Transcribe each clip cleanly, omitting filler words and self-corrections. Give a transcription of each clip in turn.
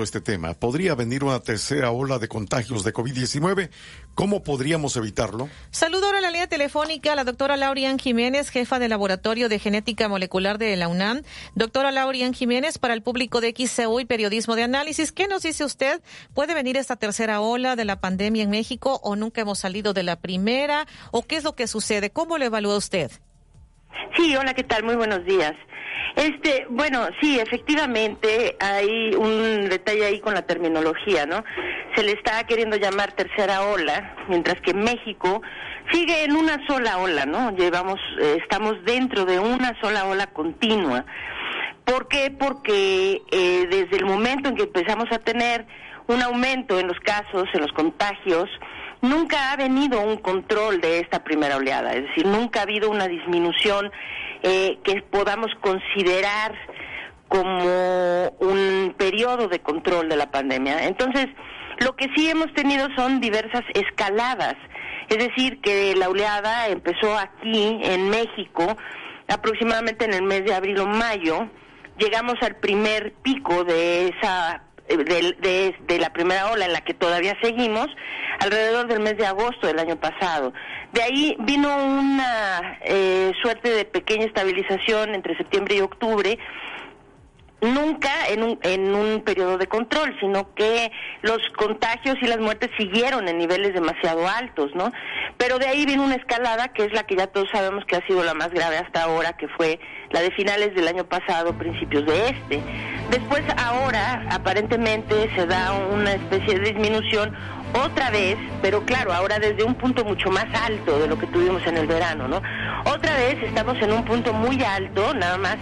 este tema. ¿Podría venir una tercera ola de contagios de COVID-19? ¿Cómo podríamos evitarlo? Saludo ahora en la línea telefónica a la doctora Laurian Jiménez, jefa del Laboratorio de Genética Molecular de la UNAM. Doctora Laurian Jiménez, para el público de XCU y Periodismo de Análisis, ¿qué nos dice usted? ¿Puede venir esta tercera ola de la pandemia en México o nunca hemos salido de la primera? ¿O qué es lo que sucede? ¿Cómo lo evalúa usted? Sí, hola, ¿qué tal? Muy buenos días. Bueno, sí, efectivamente hay un detalle ahí con la terminología, ¿no? Se le está queriendo llamar tercera ola, mientras que México sigue en una sola ola, ¿no? Estamos dentro de una sola ola continua. ¿Por qué? Porque desde el momento en que empezamos a tener un aumento en los casos, en los contagios, nunca ha venido un control de esta primera oleada, es decir, nunca ha habido una disminución que podamos considerar como un periodo de control de la pandemia. Entonces, lo que sí hemos tenido son diversas escaladas, es decir, que la oleada empezó aquí en México aproximadamente en el mes de abril o mayo. Llegamos al primer pico de la primera ola en la que todavía seguimos, alrededor del mes de agosto del año pasado. De ahí vino una suerte de pequeña estabilización entre septiembre y octubre, nunca en un periodo de control, sino que los contagios y las muertes siguieron en niveles demasiado altos, ¿no? Pero de ahí vino una escalada que es la que ya todos sabemos que ha sido la más grave hasta ahora, que fue la de finales del año pasado, principios de este. Después, ahora, aparentemente se da una especie de disminución otra vez, pero claro, ahora desde un punto mucho más alto de lo que tuvimos en el verano, ¿no? Otra vez estamos en un punto muy alto, nada más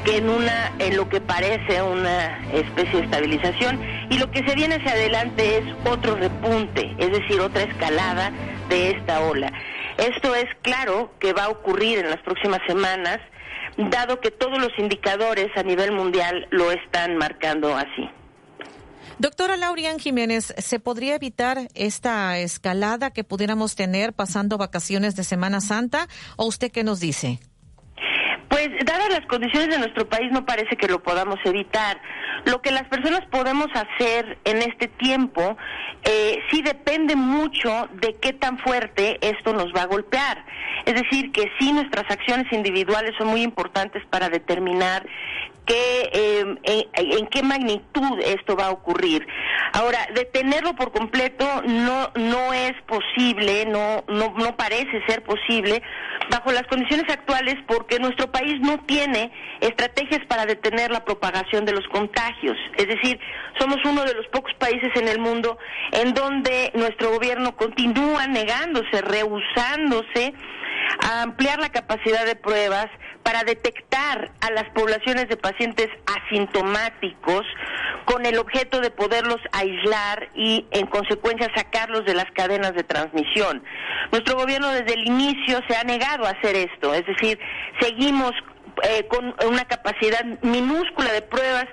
que en lo que parece una especie de estabilización, y lo que se viene hacia adelante es otro repunte, es decir, otra escalada de esta ola. Esto es claro que va a ocurrir en las próximas semanas, dado que todos los indicadores a nivel mundial lo están marcando así. Doctora Laurian Jiménez, ¿se podría evitar esta escalada que pudiéramos tener pasando vacaciones de Semana Santa? ¿O usted qué nos dice? Pues, dadas las condiciones de nuestro país, no parece que lo podamos evitar. Lo que las personas podemos hacer en este tiempo sí depende mucho de qué tan fuerte esto nos va a golpear. Es decir, que sí, nuestras acciones individuales son muy importantes para determinar en qué magnitud esto va a ocurrir. Ahora, detenerlo por completo no es posible, no parece ser posible bajo las condiciones actuales, porque nuestro país no tiene estrategias para detener la propagación de los contagios. Es decir, somos uno de los pocos países en el mundo en donde nuestro gobierno continúa negándose, rehusándose a ampliar la capacidad de pruebas para detectar a las poblaciones de pacientes asintomáticos con el objeto de poderlos aislar y, en consecuencia, sacarlos de las cadenas de transmisión. Nuestro gobierno desde el inicio se ha negado a hacer esto, es decir, seguimos con una capacidad minúscula de pruebas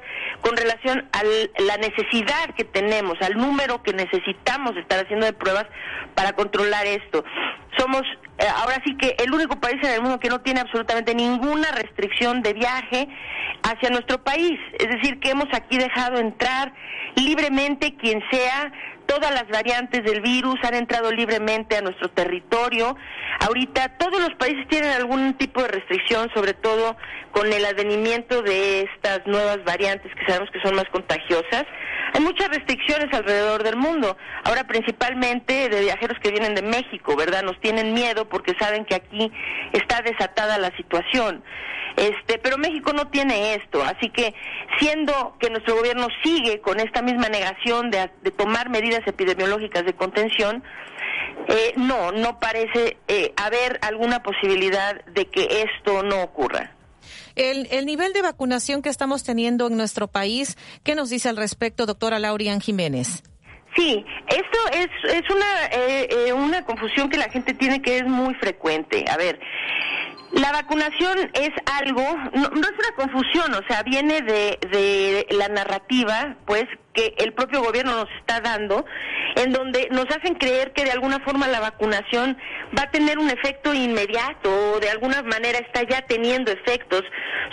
con relación a la necesidad que tenemos, al número que necesitamos estar haciendo de pruebas para controlar esto. Somos ahora sí que el único país en el mundo que no tiene absolutamente ninguna restricción de viaje hacia nuestro país. Es decir, que hemos aquí dejado entrar libremente quien sea. Todas las variantes del virus han entrado libremente a nuestro territorio. Ahorita todos los países tienen algún tipo de restricción, sobre todo con el advenimiento de estas nuevas variantes que sabemos que son más contagiosas. Hay muchas restricciones alrededor del mundo, ahora principalmente de viajeros que vienen de México, ¿verdad? Nos tienen miedo porque saben que aquí está desatada la situación. Pero México no tiene esto, así que siendo que nuestro gobierno sigue con esta misma negación de tomar medidas epidemiológicas de contención, no parece haber alguna posibilidad de que esto no ocurra. El nivel de vacunación que estamos teniendo en nuestro país, ¿qué nos dice al respecto, doctora Laurian Jiménez? Sí, esto es una confusión que la gente tiene, que es muy frecuente. A ver, la vacunación es algo, no es una confusión, o sea, viene de la narrativa, pues, que el propio gobierno nos está dando, en donde nos hacen creer que de alguna forma la vacunación va a tener un efecto inmediato, o de alguna manera está ya teniendo efectos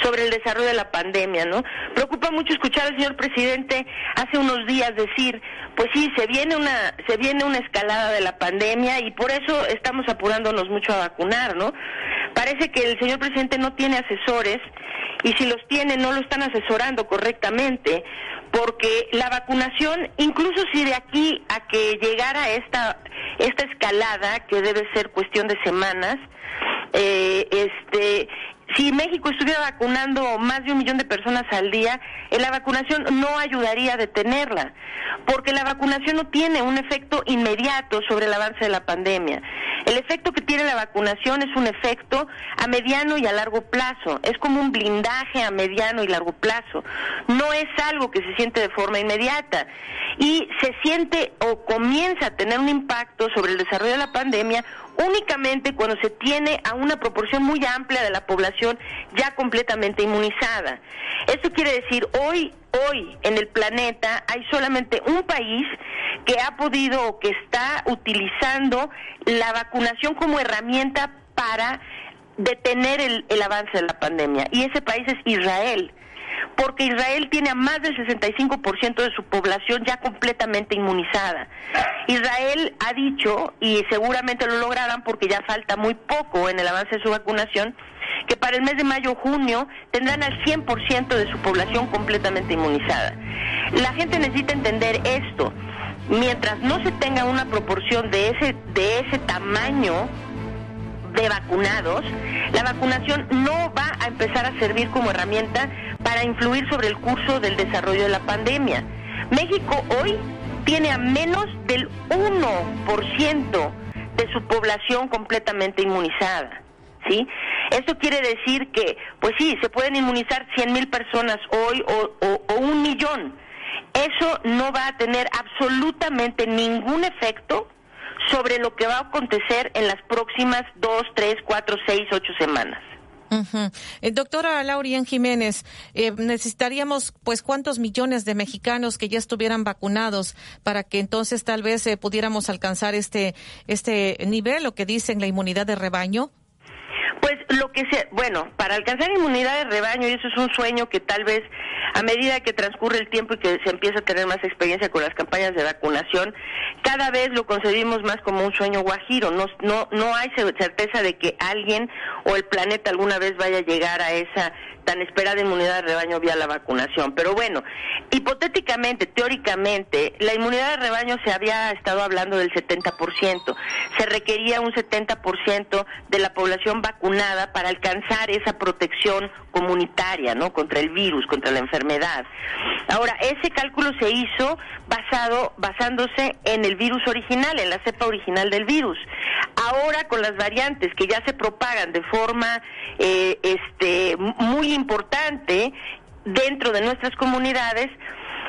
sobre el desarrollo de la pandemia, ¿no? Preocupa mucho escuchar al señor presidente hace unos días decir, pues sí, se viene una escalada de la pandemia y por eso estamos apurándonos mucho a vacunar, ¿no? Parece que el señor presidente no tiene asesores, y si los tiene no lo están asesorando correctamente, porque la vacunación, incluso si de aquí a que llegara esta escalada, que debe ser cuestión de semanas, si México estuviera vacunando más de 1 millón de personas al día, la vacunación no ayudaría a detenerla, porque la vacunación no tiene un efecto inmediato sobre el avance de la pandemia. El efecto que tiene la vacunación es un efecto a mediano y a largo plazo, es como un blindaje a mediano y largo plazo, no es algo que se siente de forma inmediata, y se siente o comienza a tener un impacto sobre el desarrollo de la pandemia únicamente cuando se tiene a una proporción muy amplia de la población ya completamente inmunizada. Esto quiere decir, hoy en el planeta hay solamente un país que ha podido o que está utilizando la vacunación como herramienta para detener el avance de la pandemia, y ese país es Israel, porque Israel tiene a más del 65% de su población ya completamente inmunizada. Israel ha dicho, y seguramente lo lograrán porque ya falta muy poco en el avance de su vacunación, que para el mes de mayo-junio tendrán al 100% de su población completamente inmunizada. La gente necesita entender esto. Mientras no se tenga una proporción de ese tamaño de vacunados, la vacunación no va a empezar a servir como herramienta para influir sobre el curso del desarrollo de la pandemia. México hoy tiene a menos del 1% de su población completamente inmunizada, ¿sí? Esto quiere decir que, pues sí, se pueden inmunizar 100,000 personas hoy o 1 millón. Eso no va a tener absolutamente ningún efecto sobre lo que va a acontecer en las próximas 2, 3, 4, 6, 8 semanas. Uh-huh. Doctora Laurian Jiménez, necesitaríamos pues cuántos millones de mexicanos que ya estuvieran vacunados para que entonces tal vez pudiéramos alcanzar este nivel, lo que dicen la inmunidad de rebaño. Pues para alcanzar inmunidad de rebaño, y eso es un sueño que tal vez a medida que transcurre el tiempo y que se empieza a tener más experiencia con las campañas de vacunación, cada vez lo concebimos más como un sueño guajiro. No hay certeza de que alguien o el planeta alguna vez vaya a llegar a esa tan esperada inmunidad de rebaño vía la vacunación. Pero bueno, hipotéticamente, teóricamente, la inmunidad de rebaño se había estado hablando del 70%. Se requería un 70% de la población vacunada para alcanzar esa protección comunitaria, ¿no?, contra el virus, contra la enfermedad. Ahora, ese cálculo se hizo basándose en el virus original, en la cepa original del virus. Ahora, con las variantes que ya se propagan de forma muy importante dentro de nuestras comunidades,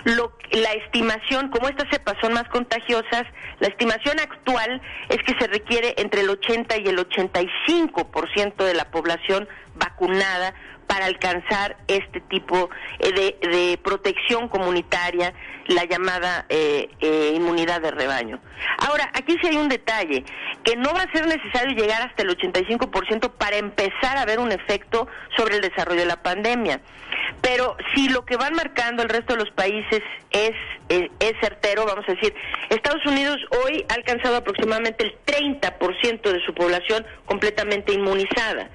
la estimación, como estas cepas son más contagiosas, la estimación actual es que se requiere entre el 80 y el 85% de la población vacunada para alcanzar este tipo de protección comunitaria, la llamada inmunidad de rebaño. Ahora, aquí sí hay un detalle, que no va a ser necesario llegar hasta el 85% para empezar a ver un efecto sobre el desarrollo de la pandemia. Pero si lo que van marcando el resto de los países es certero, vamos a decir, Estados Unidos hoy ha alcanzado aproximadamente el 30% de su población completamente inmunizada.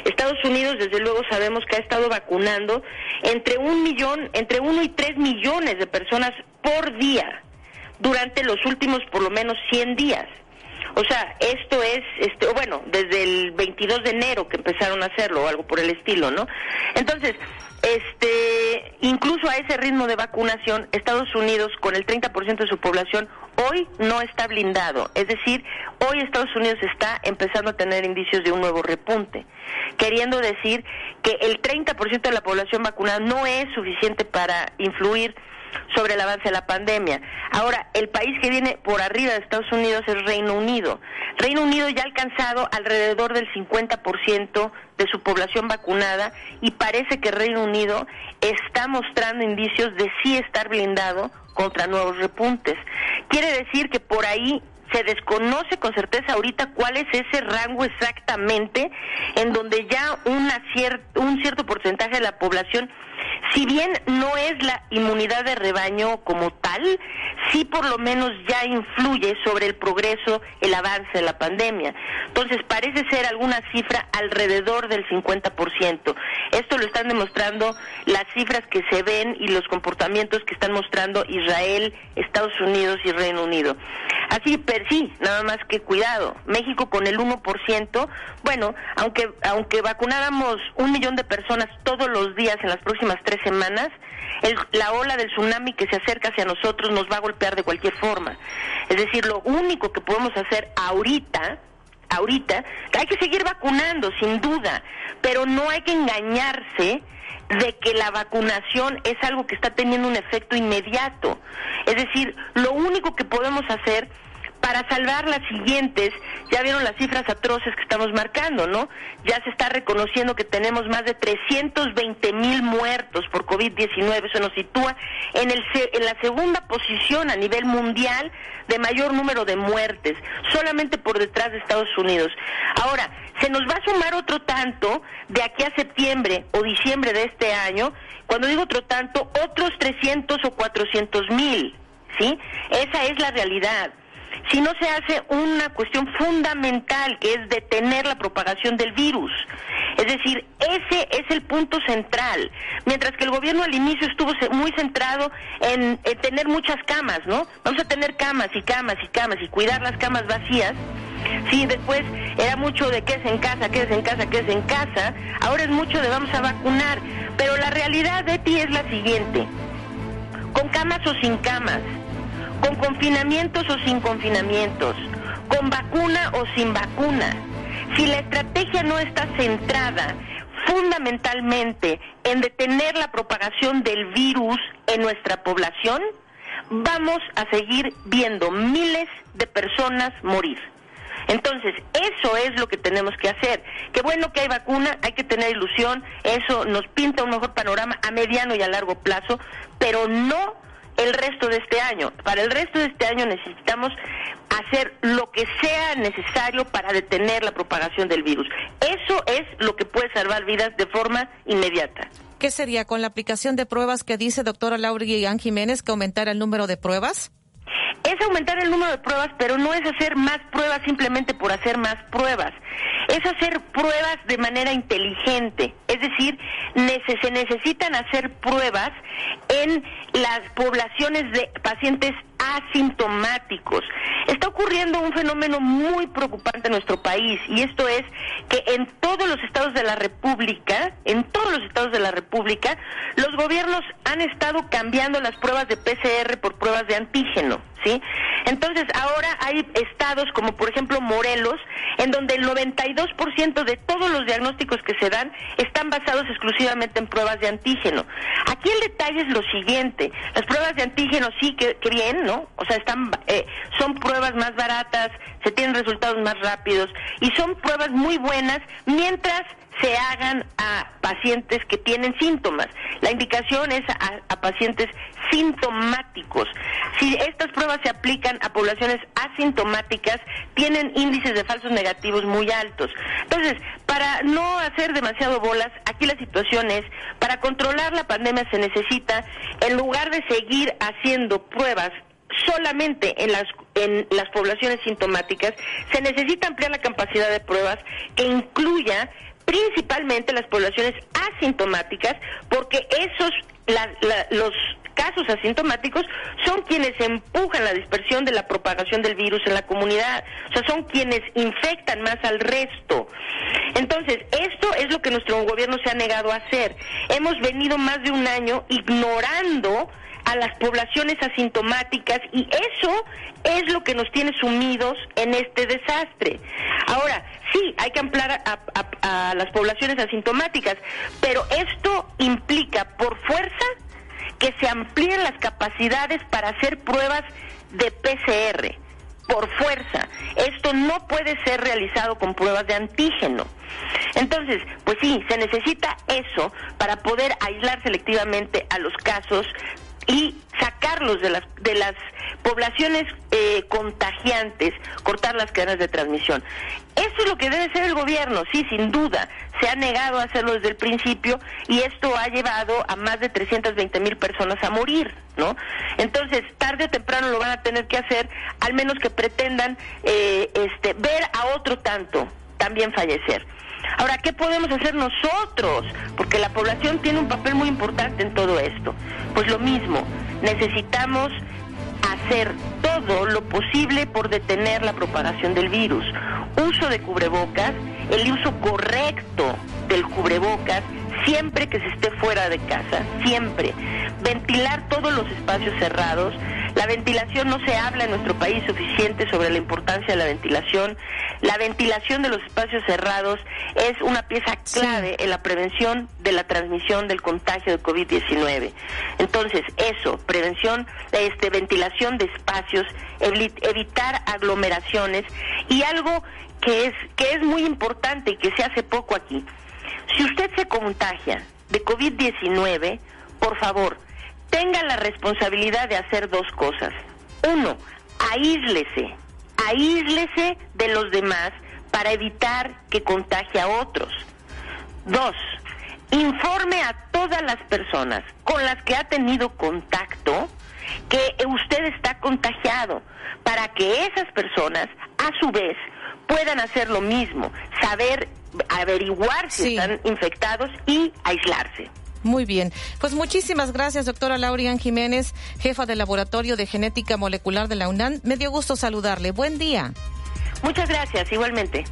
Estados Unidos, desde luego, sabemos que ha estado vacunando entre 1 y 3 millones de personas por día durante los últimos por lo menos 100 días. O sea, esto es, desde el 22 de enero que empezaron a hacerlo o algo por el estilo, ¿no? Entonces, incluso a ese ritmo de vacunación, Estados Unidos, con el 30% de su población, hoy no está blindado. Es decir, hoy Estados Unidos está empezando a tener indicios de un nuevo repunte, queriendo decir que el 30% de la población vacunada no es suficiente para influir sobre el avance de la pandemia. Ahora, el país que viene por arriba de Estados Unidos es Reino Unido. Reino Unido ya ha alcanzado alrededor del 50% de su población vacunada y parece que Reino Unido está mostrando indicios de sí estar blindado contra nuevos repuntes. quiere decir que por ahí se desconoce con certeza ahorita cuál es ese rango exactamente en donde ya un cierto porcentaje de la población, si bien no es la inmunidad de rebaño como tal, sí por lo menos ya influye sobre el progreso, el avance de la pandemia. Entonces parece ser alguna cifra alrededor del 50%. Esto lo están demostrando las cifras que se ven y los comportamientos que están mostrando Israel, Estados Unidos y Reino Unido. Así, sí, nada más que cuidado. México con el 1%, bueno, aunque vacunáramos 1 millón de personas todos los días en las próximas 3 semanas, la ola del tsunami que se acerca hacia nosotros nos va a golpear de cualquier forma. Es decir, lo único que podemos hacer ahorita, hay que seguir vacunando, sin duda, pero no hay que engañarse de que la vacunación es algo que está teniendo un efecto inmediato. Es decir, lo único que podemos hacer para salvar las siguientes, ya vieron las cifras atroces que estamos marcando, ¿no? Ya se está reconociendo que tenemos más de 320,000 muertos por COVID-19, eso nos sitúa en la segunda posición a nivel mundial de mayor número de muertes, solamente por detrás de Estados Unidos. Ahora, se nos va a sumar otro tanto de aquí a septiembre o diciembre de este año, cuando digo otro tanto, otros 300 o 400,000, ¿sí? Esa es la realidad. Si no se hace una cuestión fundamental, que es detener la propagación del virus. Es decir, ese es el punto central. Mientras que el gobierno al inicio estuvo muy centrado en tener muchas camas, ¿no? Vamos a tener camas y camas y camas y cuidar las camas vacías. Sí, después era mucho de quédese en casa, quédese en casa, quédese en casa. Ahora es mucho de vamos a vacunar. Pero la realidad de ti es la siguiente. Con camas o sin camas, con confinamientos o sin confinamientos, con vacuna o sin vacuna. Si la estrategia no está centrada fundamentalmente en detener la propagación del virus en nuestra población, vamos a seguir viendo miles de personas morir. Entonces, eso es lo que tenemos que hacer. Qué bueno que hay vacuna, hay que tener ilusión, eso nos pinta un mejor panorama a mediano y a largo plazo, pero no el resto de este año. Para el resto de este año necesitamos hacer lo que sea necesario para detener la propagación del virus. Eso es lo que puede salvar vidas de forma inmediata. ¿Qué sería con la aplicación de pruebas que dice doctora Laurian Jiménez que aumentara el número de pruebas? Es aumentar el número de pruebas, pero no es hacer más pruebas simplemente por hacer más pruebas. Es hacer pruebas de manera inteligente. Es decir, se necesitan hacer pruebas en las poblaciones de pacientes asintomáticos. Está ocurriendo un fenómeno muy preocupante en nuestro país, y esto es que en todos los estados de la República, los gobiernos han estado cambiando las pruebas de PCR por pruebas de antígeno, ¿sí? Entonces, ahora hay estados como por ejemplo Morelos, en donde el 92% de todos los diagnósticos que se dan están basados exclusivamente en pruebas de antígeno. Aquí el detalle es lo siguiente: las pruebas de antígeno sí que bien, ¿no? O sea, son pruebas más baratas, se tienen resultados más rápidos y son pruebas muy buenas mientras se hagan a pacientes que tienen síntomas. La indicación es a pacientes sintomáticos. Si estas pruebas se aplican a poblaciones asintomáticas, tienen índices de falsos negativos muy altos. Entonces, para no hacer demasiado bolas, aquí la situación es, para controlar la pandemia se necesita, en lugar de seguir haciendo pruebas solamente en las poblaciones sintomáticas, se necesita ampliar la capacidad de pruebas que incluya principalmente las poblaciones asintomáticas, porque los casos asintomáticos son quienes empujan la dispersión de la propagación del virus en la comunidad, o sea, son quienes infectan más al resto. Entonces, esto es lo que nuestro gobierno se ha negado a hacer. Hemos venido más de un año ignorando a las poblaciones asintomáticas, y eso es lo que nos tiene sumidos en este desastre. Ahora, sí, hay que ampliar a las poblaciones asintomáticas, pero esto implica por fuerza que se amplíen las capacidades para hacer pruebas de PCR, por fuerza. Esto no puede ser realizado con pruebas de antígeno. Entonces, pues sí, se necesita eso para poder aislar selectivamente a los casos y sacarlos de las poblaciones contagiantes, cortar las cadenas de transmisión. Eso es lo que debe hacer el gobierno, sí, sin duda. Se ha negado a hacerlo desde el principio y esto ha llevado a más de 320,000 personas a morir, ¿no? Entonces, tarde o temprano lo van a tener que hacer, al menos que pretendan ver a otro tanto también fallecer. Ahora, ¿qué podemos hacer nosotros? Porque la población tiene un papel muy importante en todo esto. Pues lo mismo, necesitamos hacer todo lo posible por detener la propagación del virus. Uso de cubrebocas, el uso correcto del cubrebocas, siempre que se esté fuera de casa, siempre. Ventilar todos los espacios cerrados. La ventilación, no se habla en nuestro país suficiente sobre la importancia de la ventilación. La ventilación de los espacios cerrados es una pieza clave en la prevención de la transmisión del contagio de COVID-19. Entonces, eso, prevención, ventilación de espacios, evitar aglomeraciones y algo que es muy importante y que se hace poco aquí. Si usted se contagia de COVID-19, por favor, tenga la responsabilidad de hacer dos cosas. Uno, aíslese de los demás para evitar que contagie a otros. Dos, informe a todas las personas con las que ha tenido contacto que usted está contagiado, para que esas personas, a su vez, puedan hacer lo mismo, averiguar si están infectados y aislarse. Muy bien. Pues muchísimas gracias, doctora Laurian Jiménez, jefa del Laboratorio de Genética Molecular de la UNAM. Me dio gusto saludarle. Buen día. Muchas gracias, igualmente.